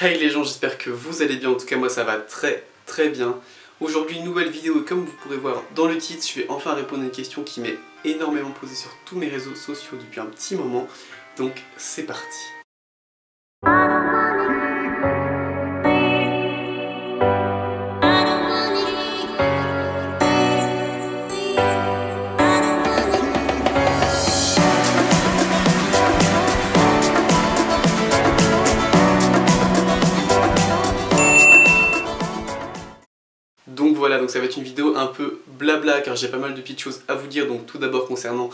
Hey les gens, j'espère que vous allez bien, en tout cas moi ça va très bien. Aujourd'hui une nouvelle vidéo et comme vous pourrez voir dans le titre, je vais enfin répondre à une question qui m'est énormément posée sur tous mes réseaux sociaux depuis un petit moment. Donc c'est parti. Donc voilà, donc ça va être une vidéo un peu blabla car j'ai pas mal de petites choses à vous dire. Donc tout d'abord concernant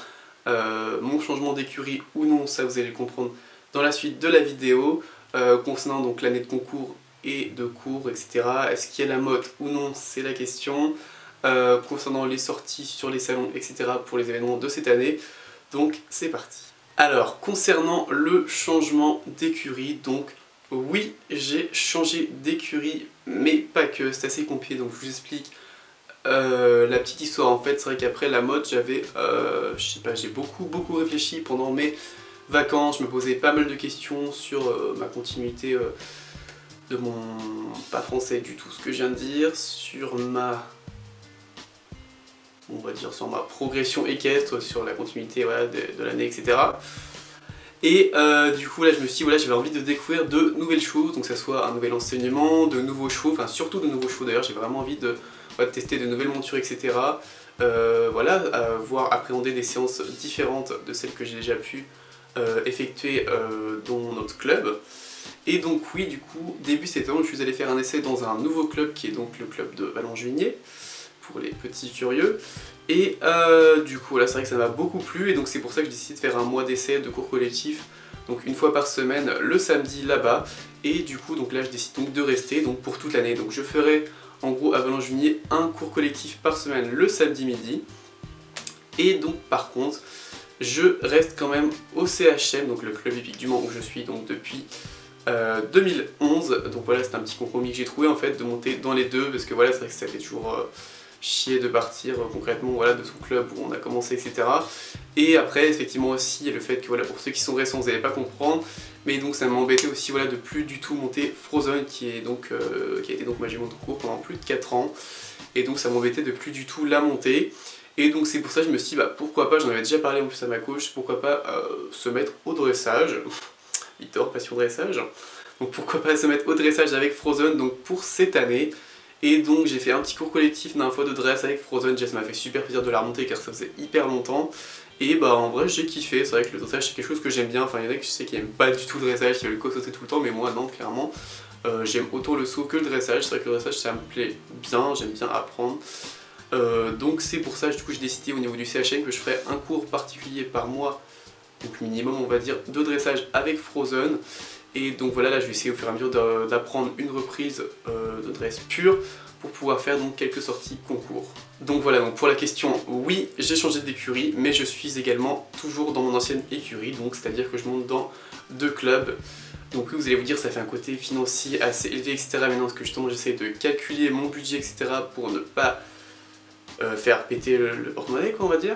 mon changement d'écurie ou non, ça vous allez le comprendre dans la suite de la vidéo. Concernant donc l'année de concours et de cours, etc. Est-ce qu'il y a la mode ou non, c'est la question. Concernant les sorties sur les salons, etc. pour les événements de cette année. Donc c'est parti. Alors, concernant le changement d'écurie, donc oui, j'ai changé d'écurie, mais pas que, c'est assez compliqué, donc je vous explique la petite histoire. En fait, c'est vrai qu'après la mode, j'avais, je sais pas, j'ai beaucoup réfléchi pendant mes vacances, je me posais pas mal de questions sur ma continuité de mon, pas français du tout ce que je viens de dire, sur ma, on va dire sur ma progression équestre, sur la continuité voilà, de l'année, etc. Et du coup là je me suis dit voilà j'avais envie de découvrir de nouvelles choses, donc que ça soit un nouvel enseignement, de nouveaux chevaux, enfin surtout de nouveaux chevaux d'ailleurs, j'ai vraiment envie de tester de nouvelles montures, etc. Voilà, voir appréhender des séances différentes de celles que j'ai déjà pu effectuer dans notre club. Et donc oui, du coup, début septembre, je suis allé faire un essai dans un nouveau club qui est donc le club de Vallon-Juigné, pour les petits furieux. Et du coup là c'est vrai que ça m'a beaucoup plu et donc c'est pour ça que j'ai décidé de faire un mois d'essai de cours collectif, donc une fois par semaine le samedi là-bas. Et du coup donc là je décide donc de rester donc pour toute l'année. Donc je ferai en gros à Vallon-Juigné un cours collectif par semaine le samedi midi. Et donc par contre je reste quand même au CHM, donc le club hippique du Mans où je suis donc depuis 2011. Donc voilà, c'est un petit compromis que j'ai trouvé en fait de monter dans les deux, parce que voilà c'est vrai que ça fait toujours chier de partir concrètement voilà, de son club où on a commencé, etc. Et après effectivement aussi il y a le fait que voilà, pour ceux qui sont récents vous n'allez pas comprendre, mais donc ça m'embêtait aussi voilà, de plus du tout monter Frozen qui a été donc ma jument de cours pendant plus de 4 ans, et donc ça m'embêtait de plus du tout la monter. Et donc c'est pour ça que je me suis dit bah, pourquoi pas, j'en avais déjà parlé en plus à ma coach, pourquoi pas se mettre au dressage. Victor, passion dressage. Donc pourquoi pas se mettre au dressage avec Frozen donc pour cette année. Et donc j'ai fait un petit cours collectif d'un fois de dress avec Frozen, ça m'a fait super plaisir de la remonter car ça faisait hyper longtemps. Et bah en vrai j'ai kiffé, c'est vrai que le dressage c'est quelque chose que j'aime bien, enfin il y en a qui je sais qui aiment pas du tout le dressage, qui veulent le sauter tout le temps, mais moi non clairement. J'aime autant le saut que le dressage, c'est vrai que le dressage ça me plaît bien, j'aime bien apprendre. Donc c'est pour ça du coup j'ai décidé au niveau du CHM que je ferais un cours particulier par mois, donc minimum on va dire de dressage avec Frozen. Et donc voilà, là je vais essayer au fur et à mesure d'apprendre une reprise de dress pure pour pouvoir faire donc quelques sorties concours. Donc voilà, donc pour la question, oui j'ai changé d'écurie, mais je suis également toujours dans mon ancienne écurie, donc c'est-à-dire que je monte dans 2 clubs. Donc oui, vous allez vous dire ça fait un côté financier assez élevé, etc. Mais non, parce que justement j'essaie de calculer mon budget, etc. pour ne pas faire péter le porte-monnaie, quoi on va dire.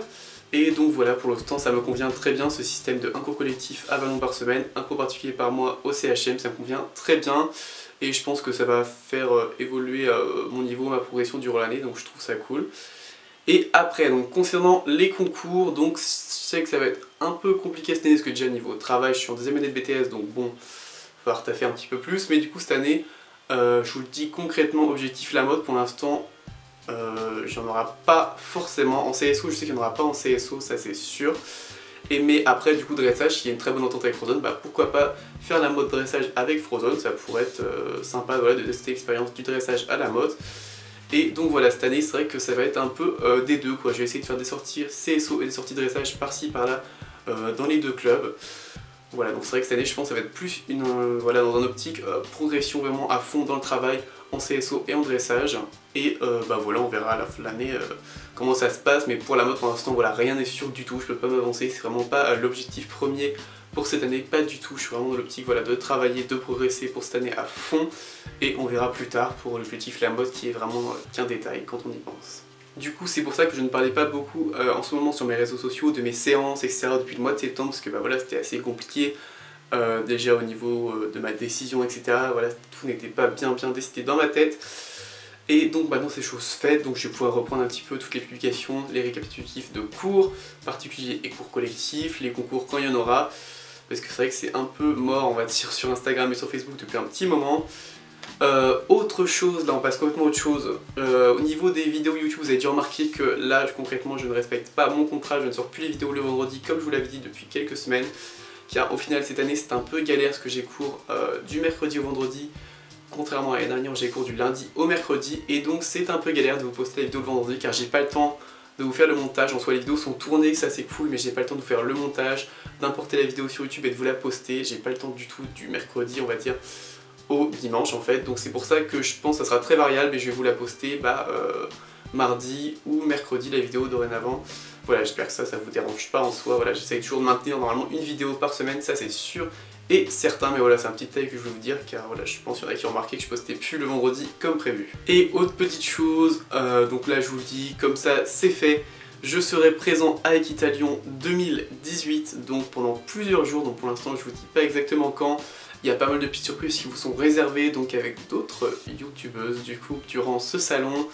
Et donc voilà, pour l'instant ça me convient très bien ce système de un cours collectif à Vallon par semaine, un cours particulier par mois au CHM, ça me convient très bien. Et je pense que ça va faire évoluer mon niveau, ma progression durant l'année, donc je trouve ça cool. Et après, donc concernant les concours, donc je sais que ça va être un peu compliqué cette année, parce que déjà niveau travail, je suis en deuxième année de BTS, donc bon, il va falloir taffer un petit peu plus. Mais du coup cette année, je vous le dis concrètement, objectif la mode pour l'instant, j'en aura pas forcément en CSO, je sais qu'il n'y en aura pas en CSO, ça c'est sûr. Mais après du coup dressage, s'il y a une très bonne entente avec Frozen, bah pourquoi pas faire la mode dressage avec Frozen, ça pourrait être sympa voilà, de tester l'expérience du dressage à la mode. Et donc voilà, cette année c'est vrai que ça va être un peu des deux quoi, je vais essayer de faire des sorties CSO et des sorties dressage par-ci par-là dans les 2 clubs. Voilà, donc c'est vrai que cette année je pense que ça va être plus voilà, dans un optique progression vraiment à fond dans le travail en CSO et en dressage. Et bah voilà, on verra à l'année comment ça se passe, mais pour la mode pour l'instant voilà, rien n'est sûr du tout, je peux pas m'avancer, c'est vraiment pas l'objectif premier pour cette année, pas du tout, je suis vraiment dans l'optique voilà, de travailler, de progresser pour cette année à fond, et on verra plus tard pour l'objectif la mode qui est vraiment qu'un détail quand on y pense. Du coup c'est pour ça que je ne parlais pas beaucoup en ce moment sur mes réseaux sociaux de mes séances, etc. depuis le mois de septembre, parce que bah voilà, c'était assez compliqué déjà au niveau de ma décision, etc. Voilà, tout n'était pas bien décidé dans ma tête. Et donc maintenant c'est chose faite, donc je vais pouvoir reprendre un petit peu toutes les publications, les récapitulatifs de cours particuliers et cours collectifs, les concours quand il y en aura, parce que c'est vrai que c'est un peu mort, on va dire, sur Instagram et sur Facebook depuis un petit moment. Autre chose, là on passe complètement à autre chose, au niveau des vidéos YouTube, vous avez dû remarquer que là concrètement je ne respecte pas mon contrat, je ne sors plus les vidéos le vendredi comme je vous l'avais dit depuis quelques semaines, car au final cette année c'est un peu galère parce que j'ai cours du mercredi au vendredi, contrairement à l'année dernière j'ai cours du lundi au mercredi, et donc c'est un peu galère de vous poster la vidéo le vendredi car j'ai pas le temps de vous faire le montage. En soi les vidéos sont tournées, ça c'est cool, mais j'ai pas le temps de vous faire le montage, d'importer la vidéo sur YouTube et de vous la poster, j'ai pas le temps du tout du mercredi on va dire au dimanche en fait, donc c'est pour ça que je pense que ça sera très variable et je vais vous la poster mardi ou mercredi la vidéo dorénavant. Voilà, j'espère que ça vous dérange pas en soi, voilà, j'essaye toujours de maintenir normalement une vidéo par semaine, ça c'est sûr et certain, mais voilà, c'est un petit détail que je voulais vous dire car voilà, je pense qu'il y en a qui ont remarqué que je postais plus le vendredi comme prévu. Et autre petite chose, donc là je vous le dis, comme ça c'est fait, je serai présent à Equitalion 2018, donc pendant plusieurs jours, donc pour l'instant je vous dis pas exactement quand. Il y a pas mal de petites surprises qui vous sont réservées, donc avec d'autres youtubeuses du coup durant ce salon.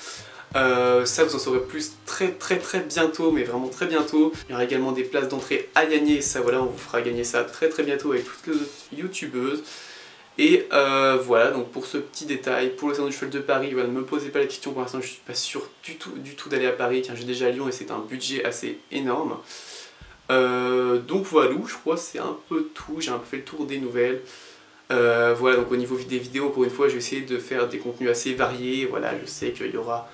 Ça vous en saurez plus très bientôt, mais vraiment très bientôt. Il y aura également des places d'entrée à gagner, ça voilà, on vous fera gagner ça très bientôt avec toutes les autres youtubeuses. Et voilà, donc pour ce petit détail, pour le salon du cheval de Paris, voilà, ne me posez pas la question, pour l'instant je suis pas sûr du tout d'aller à Paris, car j'ai déjà à Lyon et c'est un budget assez énorme. Donc voilà, je crois que c'est un peu tout, j'ai un peu fait le tour des nouvelles. Voilà, donc au niveau des vidéos, encore une fois, je vais essayer de faire des contenus assez variés. Voilà, je sais qu'il y aura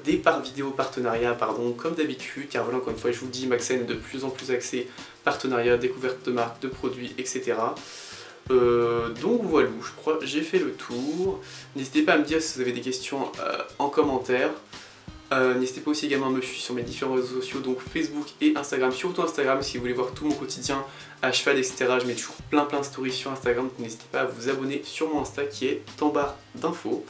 des vidéos partenariats, pardon, comme d'habitude, car voilà, encore une fois, je vous dis, ma chaîne est de plus en plus axée partenariat, découverte de marques, de produits, etc. Donc voilà, je crois que j'ai fait le tour. N'hésitez pas à me dire si vous avez des questions en commentaire. N'hésitez pas aussi également à me suivre sur mes différents réseaux sociaux, donc Facebook et Instagram, surtout Instagram si vous voulez voir tout mon quotidien à cheval, etc. Je mets toujours plein de stories sur Instagram, donc n'hésitez pas à vous abonner sur mon Insta qui est en barre d'infos.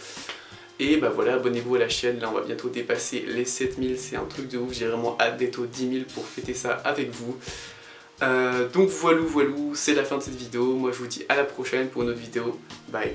Et bah voilà, abonnez-vous à la chaîne, là on va bientôt dépasser les 7000, c'est un truc de ouf, j'ai vraiment hâte d'être aux 10 000 pour fêter ça avec vous. Donc voilà, c'est la fin de cette vidéo, moi je vous dis à la prochaine pour une autre vidéo, bye.